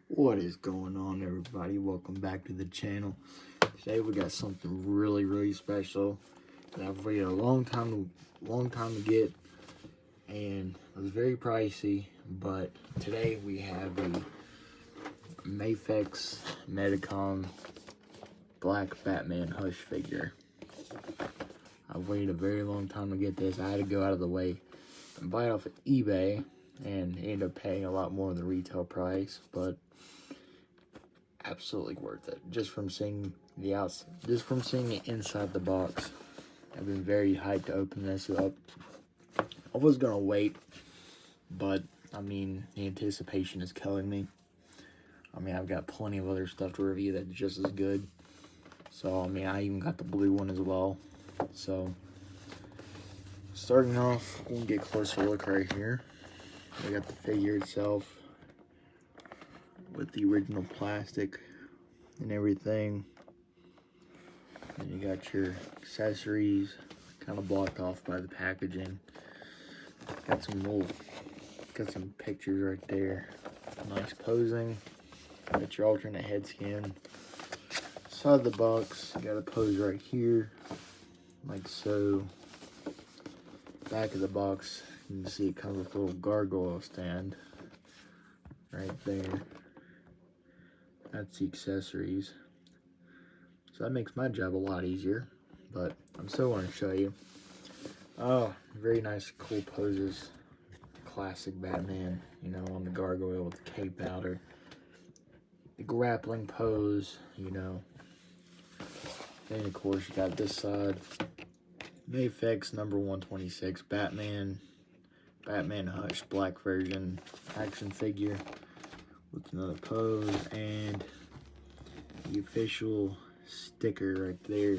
What is going on, everybody? Welcome back to the channel. Today we got something really special that I've waited a long time to get, and it was very pricey. But today we have a Mafex Medicom Black Batman Hush figure. I've waited a very long time to get this. I had to go out of the way and buy it off of eBay, and ended up paying a lot more than the retail price, but absolutely worth it. Just from seeing it inside the box. I've been very hyped to open this up. I was gonna wait, but I mean, the anticipation is killing me. I mean, I've got plenty of other stuff to review that's just as good. So, I mean, I even got the blue one as well. So, starting off, we'll get a closer look right here. We got the figure itself with the original plastic and everything. And you got your accessories kind of blocked off by the packaging. Got some pictures right there. Nice posing. Got your alternate head scan. Inside the box, you got a pose right here, like so. Back of the box, you can see it comes with a little gargoyle stand right there. That's the accessories. So that makes my job a lot easier, but I'm still going to show you. Oh, very nice, cool poses. Classic Batman, you know, on the gargoyle with the cape out, or the grappling pose, you know. Then, of course, you got this side. Mafex number 126, Batman Hush black version action figure with another pose, and the official sticker right there.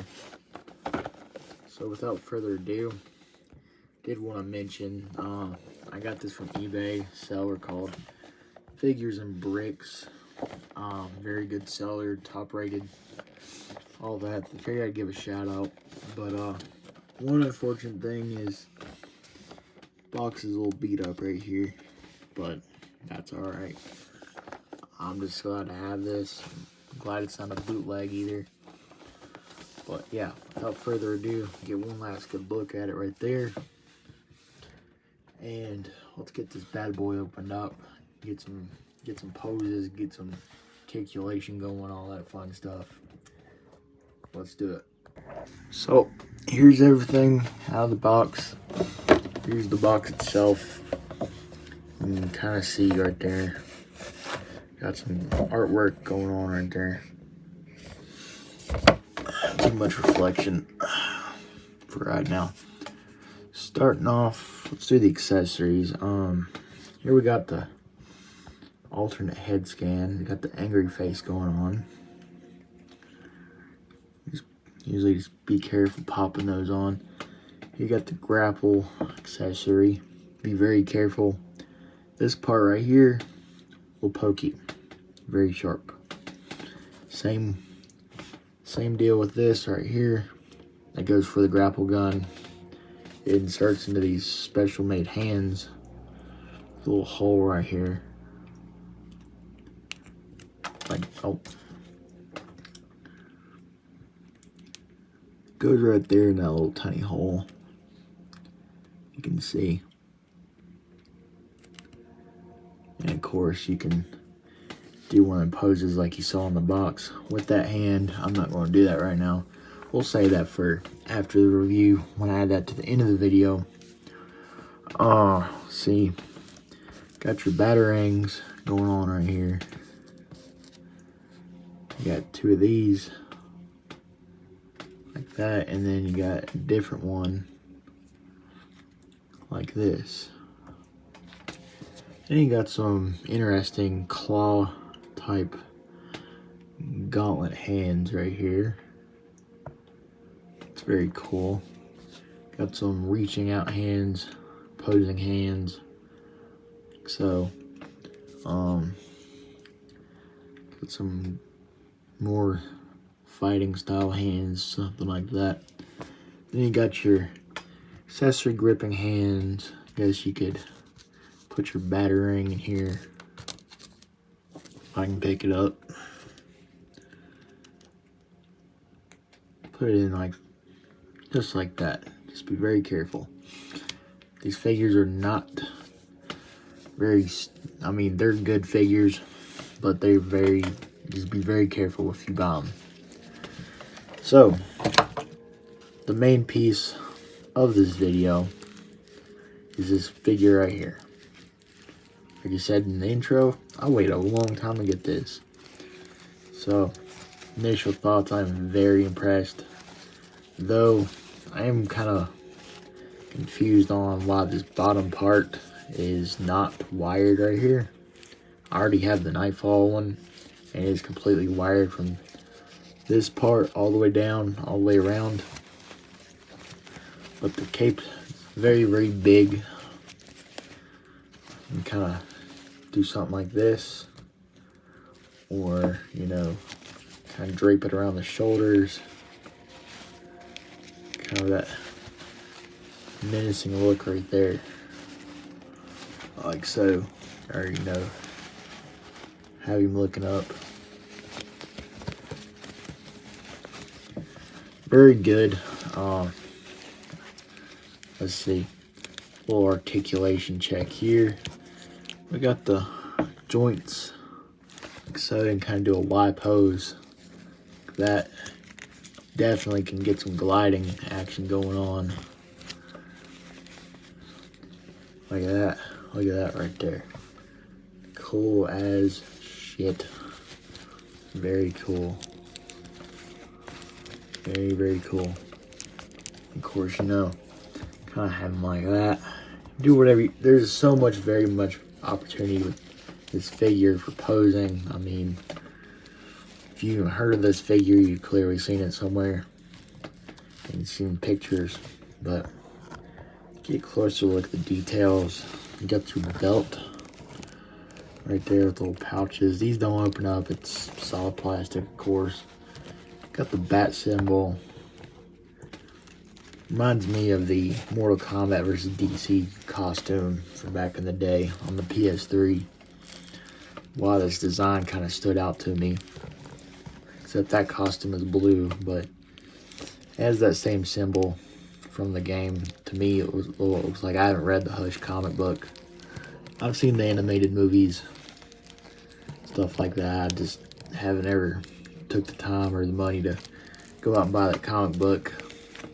So without further ado, did want to mention, I got this from eBay, seller called Figures and Bricks. Very good seller, top rated, all that. I figured I'd give a shout out. But one unfortunate thing is box is a little beat up right here, but that's alright. I'm just glad to have this. I'm glad it's not a bootleg either. But yeah, without further ado, get one last good look at it right there. And let's get this bad boy opened up. Get some poses, get some articulation going, all that fun stuff. Let's do it. So here's everything out of the box. Here's the box itself. You can kind of see right there. Got some artwork going on right there. Too much reflection for right now. Starting off, let's do the accessories. Here we got the alternate head scan. We got the angry face going on. Usually just be careful popping those on. You got the grapple accessory. Be very careful. This part right here will poke you. Very sharp. Same deal with this right here. That goes for the grapple gun. It inserts into these special made hands. A little hole right here. Like, oh. Goes right there in that little tiny hole. You can see. And of course you can do one of the poses like you saw in the box with that hand. I'm not going to do that right now. We'll save that for after the review when I add that to the end of the video. See, got your batarangs going on right here. You got two of these like that, and then you got a different one like this. Then you got some interesting claw type gauntlet hands right here. It's very cool. Got some reaching out hands, posing hands. So, got some more fighting style hands, something like that. Then you got your accessory gripping hands. I guess you could put your batarang in here I can pick it up. Put it in like, just like that. Just be very careful. These figures are not very, I mean, they're good figures, but they're very, just be very careful if you buy them. So, the main piece of this video is this figure right here. Like I said in the intro, I waited a long time to get this. So, initial thoughts, I'm very impressed. Though, I am kind of confused on why this bottom part is not wired right here. I already have the Nightfall one, and it's completely wired from this part all the way down, all the way around. But the cape is very, very big. You kind of do something like this, or, you know, kind of drape it around the shoulders. Kind of that menacing look right there. Like so. Or, you know, have him looking up. Very good. Let's see. Little articulation check here. We got the joints like so, and kind of do a Y pose. That definitely can get some gliding action going on. Look at that. Look at that right there. Cool as shit. Very cool. Very, very cool. Of course, you know, kind of have them like that. Do whatever you, there's so much, very much opportunity with this figure for posing. I mean, if you haven't heard of this figure, you've clearly seen it somewhere. And seen pictures, but get a closer look at the details. You got your belt right there with little pouches. These don't open up, it's solid plastic, of course. Got the bat symbol. Reminds me of the Mortal Kombat vs. DC costume from back in the day on the PS3. Wow, this design kind of stood out to me. Except that costume is blue, but it has that same symbol from the game. To me, it looks like I haven't read the Hush comic book. I've seen the animated movies, stuff like that. I just haven't ever took the time or the money to go out and buy that comic book.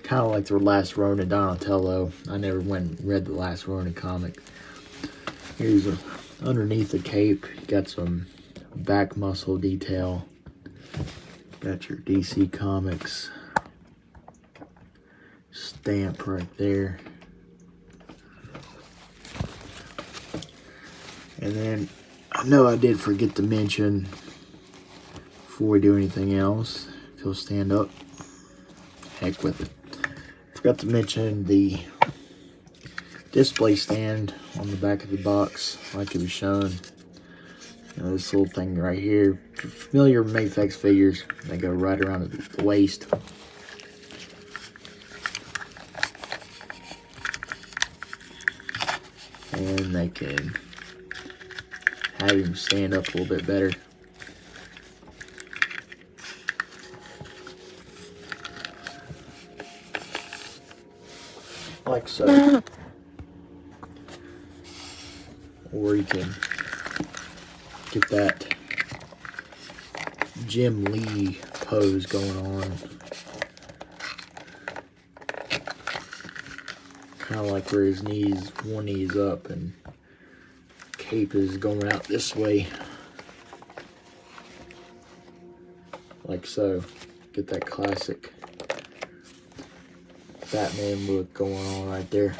Kind of like the Last Ronin Donatello. I never went and read the Last Ronin comic. Here's underneath the cape, you got some back muscle detail. Got your DC Comics stamp right there. And then I know I did forget to mention before we do anything else, if you'll stand up, heck with it. Forgot to mention the display stand on the back of the box, like it was shown. You know, this little thing right here. If you're familiar with Mafex figures, they go right around the waist. And they can have him stand up a little bit better. Like so. Or you can get that Jim Lee pose going on. Kind of like where his knees, one knee is up and cape is going out this way. Like so. Get that classic Batman look going on right there.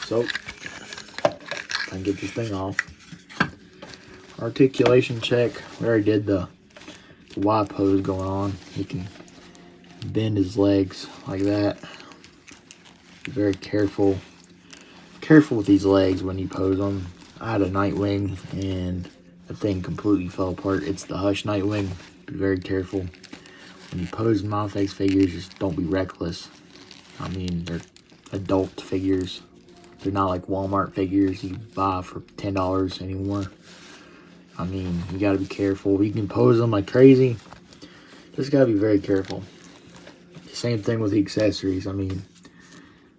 So, I can get this thing off. Articulation check. We already did the Y pose going on. He can bend his legs like that. Be very careful. Careful with these legs when you pose them. I had a Nightwing and the thing completely fell apart. It's the Hush Nightwing. Be very careful. When you pose Mafex figures, just don't be reckless. I mean, they're adult figures. They're not like Walmart figures you buy for $10 anymore. I mean, you gotta be careful. You can pose them like crazy. Just gotta be very careful. Same thing with the accessories. I mean,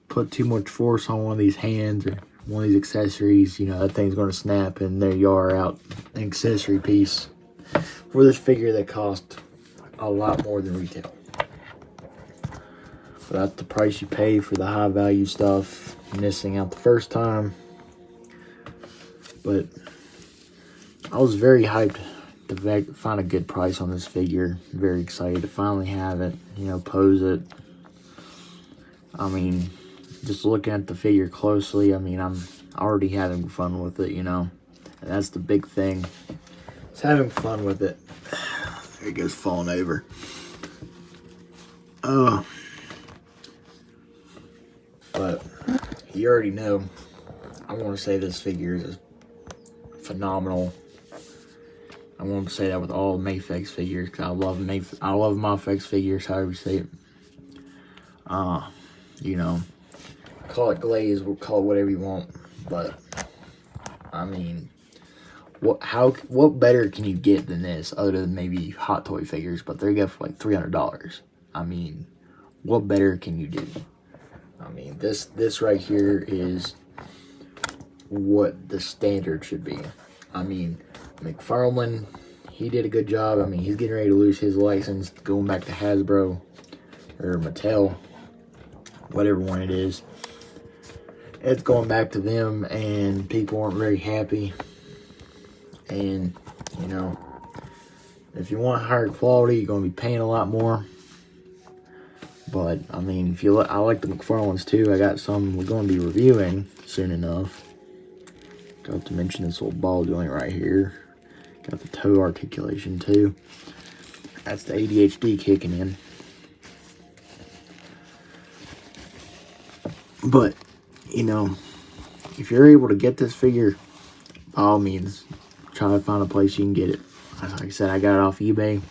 put too much force on one of these hands or one of these accessories, you know, that thing's gonna snap and there you are out an accessory piece for this figure that cost a lot more than retail. But that's the price you pay for the high value stuff. Missing out the first time. But I was very hyped to find a good price on this figure. Very excited to finally have it, you know, pose it. I mean, just looking at the figure closely, I mean, I'm already having fun with it, you know. And that's the big thing. It's having fun with it. There he goes, falling over. But you already know, I want to say this figure is phenomenal. I want to say that with all Mafex figures, because I love Mafex figures, however you say it. You know, call it glaze, we'll call it whatever you want, but I mean, what better can you get than this, other than maybe Hot Toy figures? But they go for like $300. I mean, what better can you do? I mean, this right here is what the standard should be. I mean, McFarlane, he did a good job. I mean, he's getting ready to lose his license, going back to Hasbro or Mattel, whatever one it is. It's going back to them, and people aren't very happy. And, you know, if you want higher quality, you're going to be paying a lot more. But, I mean, if you look, I like the McFarlanes too. I got some we're going to be reviewing soon enough. Got to mention this little ball joint right here. Got the toe articulation too. That's the ADHD kicking in. But, you know, if you're able to get this figure, by all means, try to find a place you can get it. Like I said, I got it off eBay.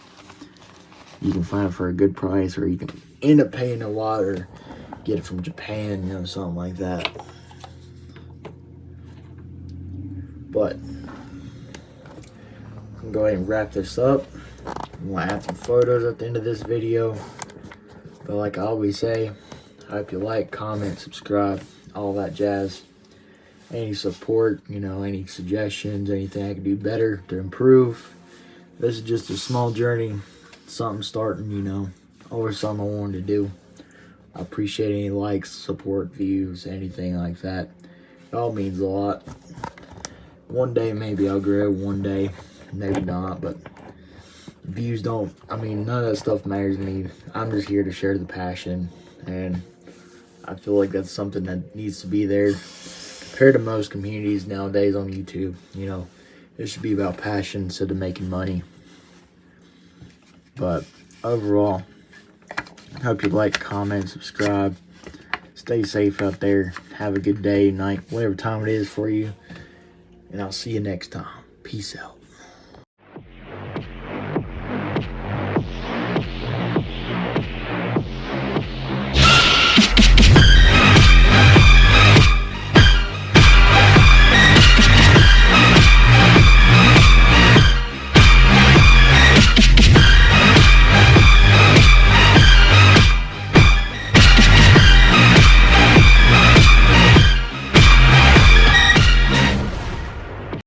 You can find it for a good price, or you can end up paying a lot, or get it from Japan, you know, something like that. But I'm gonna go ahead and wrap this up. I'm gonna add some photos at the end of this video. But like I always say, I hope you like, comment, subscribe, all that jazz. Any support, you know, any suggestions, anything I can do better to improve. This is just a small journey, something starting, you know, always something I wanted to do. I appreciate any likes, support, views, anything like that. It all means a lot. One day maybe I'll grow, one day maybe not, but views don't, I mean, none of that stuff matters to me. I'm just here to share the passion, and I feel like that's something that needs to be there compared to most communities nowadays on YouTube. You know, it should be about passion instead of making money. But overall, I hope you like, comment, subscribe. Stay safe out there. Have a good day, night, whatever time it is for you. And I'll see you next time. Peace out.